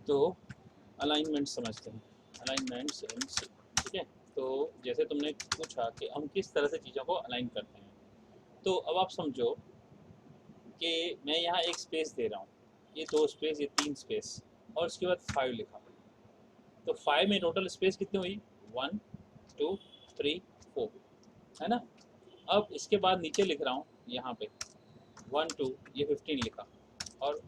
तो अलाइनमेंट समझते हैं, अलाइनमेंट्स इन सी। ठीक है, तो जैसे तुमने पूछा कि हम किस तरह से चीज़ों को अलाइन करते हैं, तो अब आप समझो कि मैं यहाँ एक स्पेस दे रहा हूँ, ये 2 स्पेस, ये 3 स्पेस, और उसके बाद 5 लिखा। तो 5 में टोटल स्पेस कितनी हुई? 1 2 3 4, है ना। अब इसके बाद नीचे लिख रहा हूँ यहाँ पे 1 2, ये 15 लिखा, और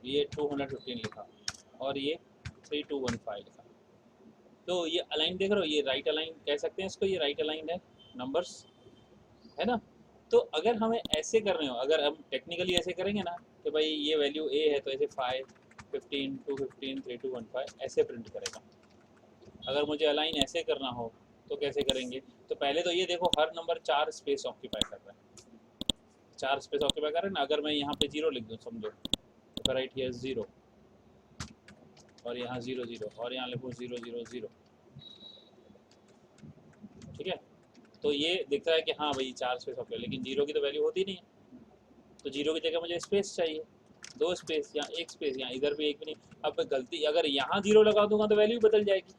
ये 215 लिखा, और ये 3215 लिखा। तो ये अलाइन देख रहे हो, ये राइट अलाइन कह सकते हैं इसको, ये राइट अलाइन है नंबर्स, है ना। तो अगर हमें ऐसे कर रहे हो, अगर हम टेक्निकली ऐसे करेंगे ना कि भाई ये वैल्यू ए है तो ऐसे 5 15 215 3215 ऐसे प्रिंट करेगा। अगर मुझे अलाइन ऐसे करना हो तो कैसे करेंगे? तो पहले तो ये देखो, हर नंबर 4 स्पेस ऑक्यूपाई कर रहा है, 4 स्पेस ऑक्यूपाई कर रहे हैं ना। अगर मैं यहाँ पे 0 लिख दूँ, समझो, तो राइट हियर 0, और यहाँ 0 0, और यहाँ लिखूँ 0 0 0। ठीक है, तो ये दिखता है कि हाँ भाई 4 स्पेस ऑक्यूपाई, लेकिन 0 की तो वैल्यू होती नहीं है। तो 0 की जगह मुझे स्पेस चाहिए, 2 स्पेस या 1 स्पेस, यहाँ इधर भी एक भी नहीं। अब गलती, अगर यहाँ 0 लगा दूंगा तो वैल्यू बदल जाएगी,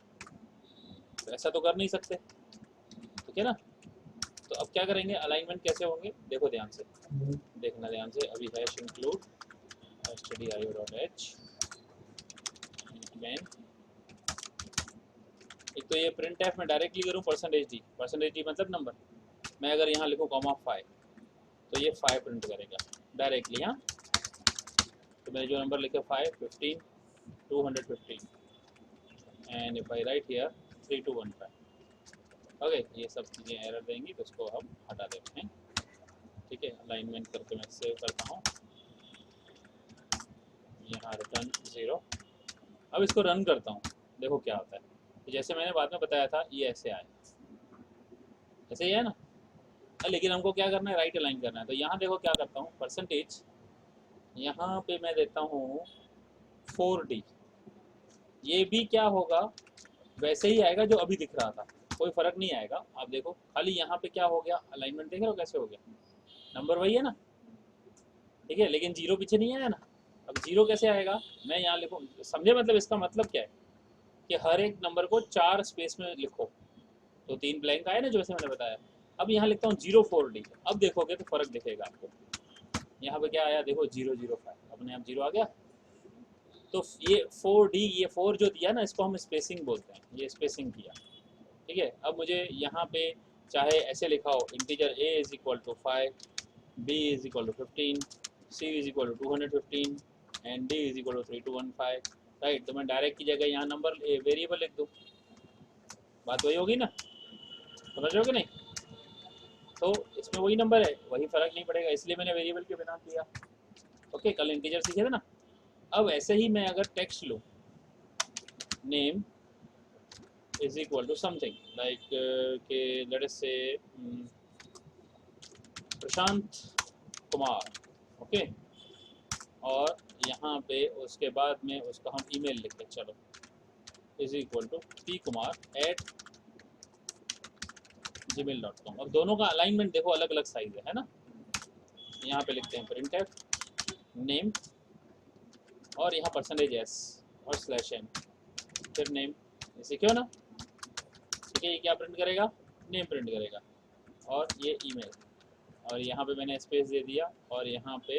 तो ऐसा तो कर नहीं सकते। ठीक है ना। तो अब क्या करेंगे, अलाइनमेंट कैसे होंगे, देखो ध्यान से, देखना ध्यान से। अभी हैश इंक्लूड stdio.h मैन। एक तो ये प्रिंट एफ में डायरेक्टली करूँ %d, %d मतलब नंबर। मैं अगर यहाँ लिखूँ ,5, तो ये 5 प्रिंट करेगा डायरेक्टली। हाँ, तो मैंने जो नंबर लिखे 5 15 215, and if I right here 3215। Okay, ये सब चीज़ें एरर देंगी, तो इसको हम हटा देते हैं। ठीक है, अलाइनमेंट करके मैं सेव करता हूँ, यहाँ रिटर्न 0। अब इसको रन करता हूँ, देखो क्या होता है। तो जैसे मैंने बाद में बताया था, ये ऐसे आए, ऐसे ही है ना। लेकिन हमको क्या करना है, राइट अलाइन करना है। तो यहाँ देखो क्या करता हूँ, %, यहाँ पे मैं देता हूँ 4D। ये भी क्या होगा, वैसे ही आएगा जो अभी दिख रहा था, कोई फर्क नहीं आएगा। आप देखो, खाली यहाँ पे क्या हो गया, अलाइनमेंट देख रहे हो कैसे हो गया, नंबर वही है ना। ठीक है, लेकिन 0 पीछे नहीं आया ना। अब 0 कैसे आएगा, मैं यहाँ लिखूँ, समझे मतलब इसका मतलब क्या है कि हर एक नंबर को 4 स्पेस में लिखो, तो 3 ब्लैंक आए ना, जो मैंने बताया। अब यहाँ लिखता हूँ 04D। अब देखोगे तो फर्क दिखेगा आपको, यहाँ पे क्या आया देखो 005, अपने आप 0 आ गया। तो ये 4D, ये 4 जो दिया ना, इसको हम स्पेसिंग बोलते हैं, ये स्पेसिंग किया। ठीक है, अब मुझे यहाँ पे चाहे ऐसे लिखा हो, integer a is equal to 5, b is equal to 15, c is equal to 215, and d is equal to 3215। Right, तो मैं डायरेक्ट की जगह यहाँ नंबर वेरिएबल लिख दूँ, बात वही होगी ना, समझ रहे हो कि नहीं। तो इसमें वही नंबर है, वही फर्क नहीं पड़ेगा, इसलिए मैंने वेरिएबल के बिना किया। ओके, कल इंटीजर सीखे थे ना। अब ऐसे ही मैं अगर टेक्स्ट लूँ, name is equal to something like के let us say Prashant Kumar, okay, और यहाँ पे उसके बाद में उसका हम ईमेल लिखते, चलो, इज इक्वल टू pkumar@gmail.com। अब दोनों का अलाइनमेंट देखो अलग अलग साइज है ना। यहाँ पे लिखते हैं प्रिंट एफ नेम, और यहाँ %s और /n, फिर नेम, सीखे हो ना। ठीक है, ये क्या प्रिंट करेगा, नेम प्रिंट करेगा, और ये ईमेल, और यहाँ पे मैंने स्पेस दे दिया, और यहाँ पे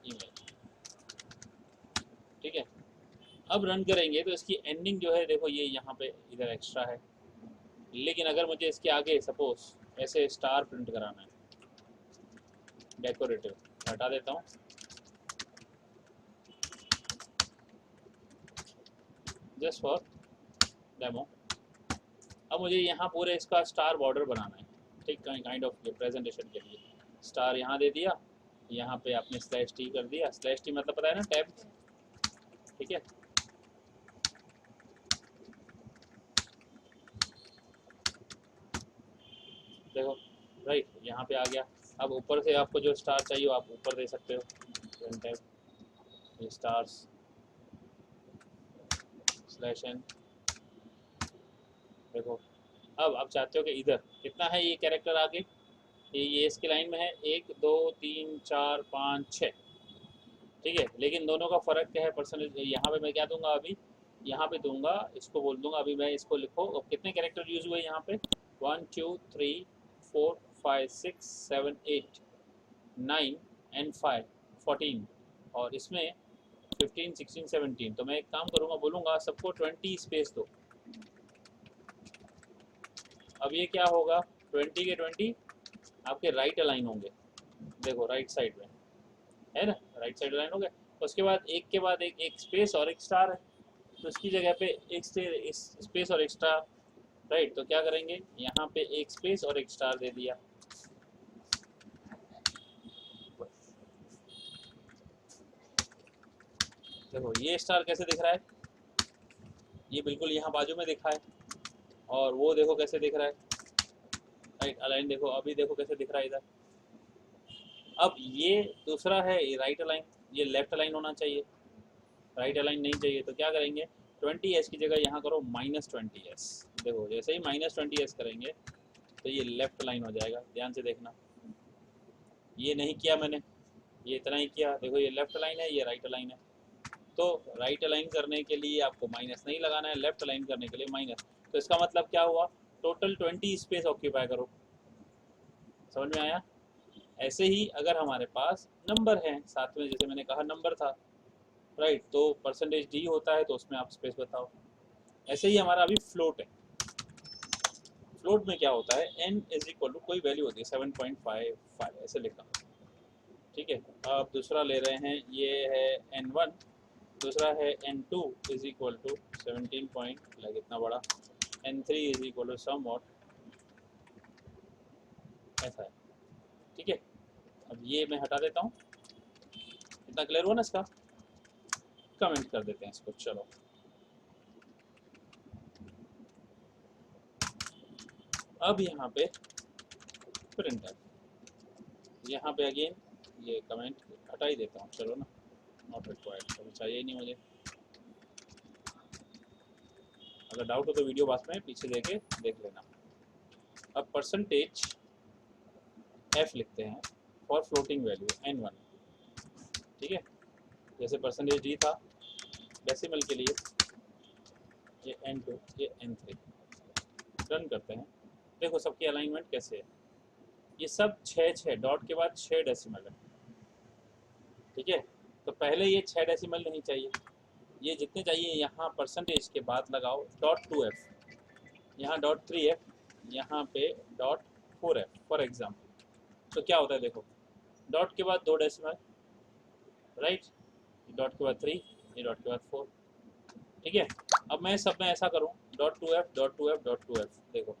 ईमेल। ठीक है, अब रन करेंगे तो इसकी एंडिंग जो है देखो, ये यहाँ पे इधर एक्स्ट्रा है। लेकिन अगर मुझे इसके आगे सपोज ऐसे स्टार प्रिंट कराना है, डेकोरेटिव, हटा देता हूँ, जस्ट फॉर डेमो। अब मुझे यहाँ पूरे इसका स्टार बॉर्डर बनाना है, ठीक, काइंड ऑफ प्रेजेंटेशन के लिए। स्टार यहाँ दे दिया, यहाँ पे आपने /t कर दिया, /t मतलब पता है ना, टैब। ठीक है, देखो, राइट, यहाँ पे आ गया। अब ऊपर से आपको जो स्टार चाहिए आप ऊपर दे सकते हो, स्टार्स /n। देखो, अब आप चाहते हो कि इधर कितना है ये कैरेक्टर आगे, ये इसकी लाइन में है 1 2 3 4 5 6। ठीक है, लेकिन दोनों का फ़र्क क्या है परसेंटेज। यहाँ पे मैं क्या दूंगा अभी, यहाँ पे दूंगा, इसको बोल दूंगा अभी मैं, इसको लिखो। और कितने कैरेक्टर यूज़ हुए यहाँ पे, 1 2 3 4 5 6 7 8 9 एंड 5 14, और इसमें 15 16 17। तो मैं एक काम करूँगा, बोलूँगा सबको 20 स्पेस दो। अब ये क्या होगा, 20 के 20 आपके राइट अलाइन होंगे, देखो राइट साइड में है ना, राइट साइड अलाइन हो गया। उसके बाद एक स्पेस और एक स्टार है, तो इसकी जगह पे एक स्पेस और एक स्टार, राइट। तो क्या करेंगे, यहाँ पे एक स्पेस और एक स्टार दे दिया। देखो ये स्टार कैसे दिख रहा है, ये बिल्कुल यहाँ बाजू में दिखा है, और वो देखो कैसे दिख रहा है, राइट अलाइन। देखो अभी देखो कैसे दिख रहा है इधर। अब ये दूसरा है ये राइट अलाइन, ये लेफ्ट अलाइन होना चाहिए, राइट अलाइन नहीं चाहिए। तो क्या करेंगे, 20s की जगह यहाँ करो -20s। देखो जैसे ही -20s करेंगे तो ये लेफ्ट लाइन हो जाएगा, ध्यान से देखना। ये नहीं किया मैंने, ये इतना ही किया। देखो ये लेफ्ट लाइन है, ये राइट लाइन है। तो राइट अलाइन करने के लिए आपको माइनस नहीं लगाना है, लेफ्ट अलाइन करने के लिए माइनस। तो इसका मतलब क्या हुआ, टोटल 20 स्पेस ऑक्यूपाई करो। समझ में आया। ऐसे ही अगर हमारे पास नंबर है साथ में, जैसे मैंने कहा नंबर था, राइट, तो परसेंटेज डी होता है, तो उसमें आप स्पेस बताओ। ऐसे ही हमारा अभी फ्लोट है। फ्लोट में क्या होता है, n इज इक्वल टू कोई वैल्यू होती है 7.55 ऐसे लिखा, ठीक है। अब दूसरा ले रहे हैं, ये है n1, दूसरा है n2 is equal to 17 point like इतना बड़ा, n3 is equal to somewhat ऐसा है, ठीक है। अब ये मैं हटा देता हूँ, इतना क्लियर हुआ ना इसका। कमेंट कर देते हैं इसको, चलो। अब यहाँ पे प्रिंटर, यहाँ पे अगेन ये कमेंट हटा ही देता हूँ, चलो ना, नॉट रिक्वायर्ड, तो चाहिए ही नहीं मुझे। अगर डाउट हो तो वीडियो बाद में पीछे देख लेना। अब परसेंटेज f लिखते हैं फॉर फ्लोटिंग वैल्यू n1, ठीक है। जैसे परसेंटेज d था डेसिमल के लिए, ये n2, ये n3। रन करते हैं, देखो सबकी अलाइनमेंट कैसे है। ये सब 6 डॉट के बाद 6 डेसिमल है, ठीक है। तो पहले ये 6 डेसिमल नहीं चाहिए, ये जितने चाहिए यहाँ परसेंटेज के बाद लगाओ .2f, यहाँ .3f, यहाँ पे .4f फॉर एग्जाम्पल। तो क्या होता है देखो, डॉट के बाद 2 डेसिमल, राइट, डॉट के बाद 3, ये डॉट के बाद 4, ठीक है। अब मैं सब में ऐसा करूँ .2f, देखो,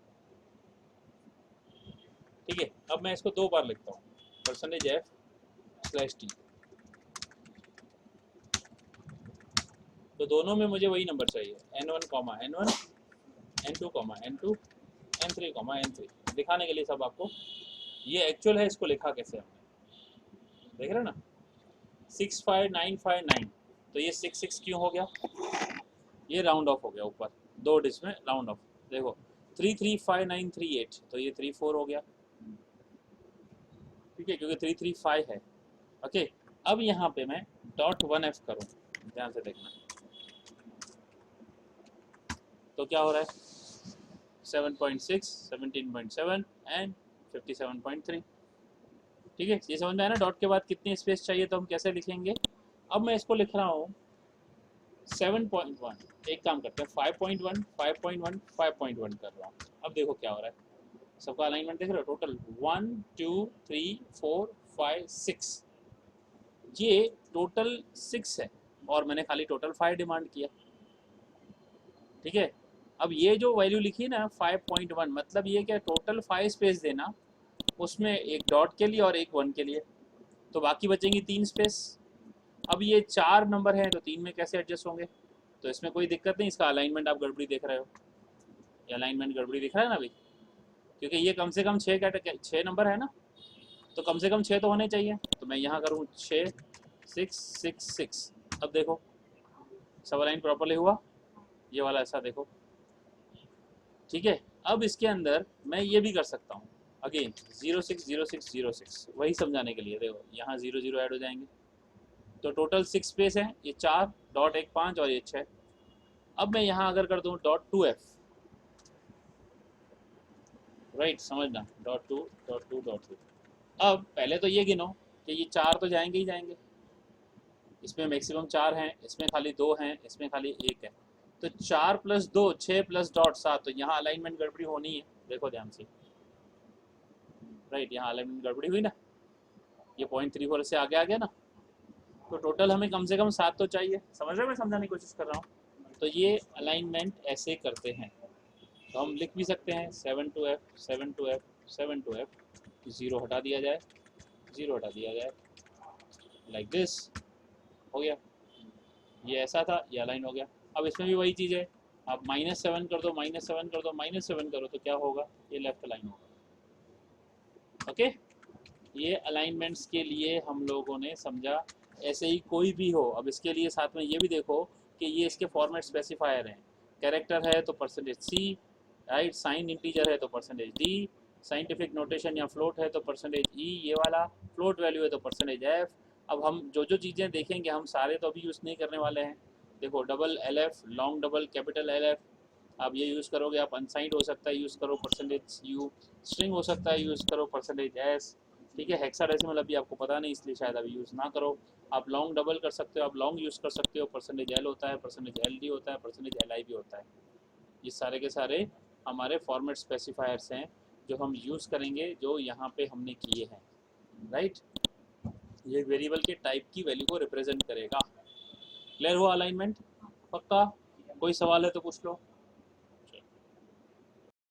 ठीक है। अब मैं इसको 2 बार लिखता हूँ, परसेंटेज f/t। तो दोनों में मुझे वही नंबर चाहिए, n1, n1, n2, n2, n3, n3 दिखाने के लिए सब आपको। ये एक्चुअल है, इसको लिखा कैसे हमने, देख रहे ना, 65959। तो ये 66 क्यों हो गया, ये राउंड ऑफ हो गया ऊपर 2 डिजिट में राउंड ऑफ। देखो 335938, तो ये 34 हो गया, ठीक है, क्योंकि 335 है, ओके। अब यहाँ पे मैं .1f करूँ, ध्यान से देखना, तो क्या हो रहा है, 7.6, 17.7 एंड 57.3, ठीक है। ये समझ में आया ना, डॉट के बाद कितनी स्पेस चाहिए, तो हम कैसे लिखेंगे। अब मैं इसको लिख रहा हूँ 7.1, एक काम करते हैं 5.1, 5.1, 5.1 कर रहा हूँ। अब देखो क्या हो रहा है, सबका अलाइनमेंट देख रहे हो, टोटल 1 2 3 4 5 6, ये टोटल 6 है, और मैंने खाली टोटल 5 डिमांड किया, ठीक है। अब ये जो वैल्यू लिखी ना 5.1, मतलब ये क्या, टोटल 5 स्पेस देना, उसमें एक डॉट के लिए और एक 1 के लिए, तो बाकी बचेंगी 3 स्पेस। अब ये 4 नंबर हैं, तो 3 में कैसे एडजस्ट होंगे, तो इसमें कोई दिक्कत नहीं। इसका अलाइनमेंट आप गड़बड़ी देख रहे हो, ये अलाइनमेंट गड़बड़ी दिख रहा है ना अभी, क्योंकि ये कम से कम 6 नंबर है ना, तो कम से कम 6 तो होने चाहिए। तो मैं यहाँ करूँ 6 6 6 6। अब देखो सब अलाइन प्रॉपरली हुआ, ये वाला ऐसा देखो, ठीक है। अब इसके अंदर मैं ये भी कर सकता हूँ, अगेन 06 06 06, वही समझाने के लिए। देखो यहाँ 0 0 ऐड हो जाएंगे, तो टोटल 6 स्पेस है, ये 4 डॉट 1 5 और ये 6। अब मैं यहाँ अगर कर दूँ डॉट 2f, राइट, समझना, डॉट 2 डॉट 2 डॉट 2। अब पहले तो ये गिनो कि ये 4 तो जाएंगे ही जाएंगे, इसमें मैक्सिमम 4 हैं, इसमें खाली 2 हैं, इसमें खाली 1 है। तो 4 प्लस 2 6 प्लस डॉट 7, तो यहाँ अलाइनमेंट गड़बड़ी होनी है, देखो ध्यान से, राइट, यहाँ अलाइनमेंट गड़बड़ी हुई ना, ये 0.34 से आगे आ गया ना। तो टोटल हमें कम से कम 7 तो चाहिए, समझ रहे हो, मैं समझाने की कोशिश कर रहा हूँ। तो ये अलाइनमेंट ऐसे करते हैं, तो हम लिख भी सकते हैं 7 to f 7 to f 7 to f, 0 हटा दिया जाए, 0 हटा दिया जाए, लाइक दिस, हो गया। ये ऐसा था, ये अलाइन हो गया। अब इसमें भी वही चीज़ है, आप -7 कर दो, -7 कर दो, -7 करो, तो क्या होगा, ये लेफ्ट अलाइन होगा। ओके, ये अलाइनमेंट्स के लिए हम लोगों ने समझा। ऐसे ही कोई भी हो, अब इसके लिए साथ में ये भी देखो कि ये इसके फॉर्मेट स्पेसिफायर हैं। कैरेक्टर है तो %C, राइट, साइन इंटीजर है तो %D, साइंटिफिक नोटेशन या फ्लोट है तो %E, ये वाला फ्लोट वैल्यू है तो %F। अब हम जो जो चीज़ें देखेंगे हम सारे तो अभी यूज़ नहीं करने वाले हैं। देखो double LF, long double capital LF, आप ये यूज़ करोगे, आप अनसाइंड हो सकता है यूज़ करो %U, स्ट्रिंग हो सकता है यूज़ करो %S, ठीक है। हेक्साडेसिमल अभी आपको पता नहीं, इसलिए शायद अभी यूज़ ना करो। आप लॉन्ग डबल कर सकते हो, आप लॉन्ग यूज़ कर सकते हो, %L होता है, %LD होता है, %LI भी होता है। ये सारे के सारे हमारे फॉर्मेट स्पेसिफायर्स हैं जो हम यूज़ करेंगे, जो यहाँ पे हमने किए हैं, राइट। ये वेरिएबल के टाइप की वैल्यू को रिप्रेजेंट करेगा। क्लियर हुआ अलाइनमेंट? पक्का? कोई सवाल है तो पूछ लो।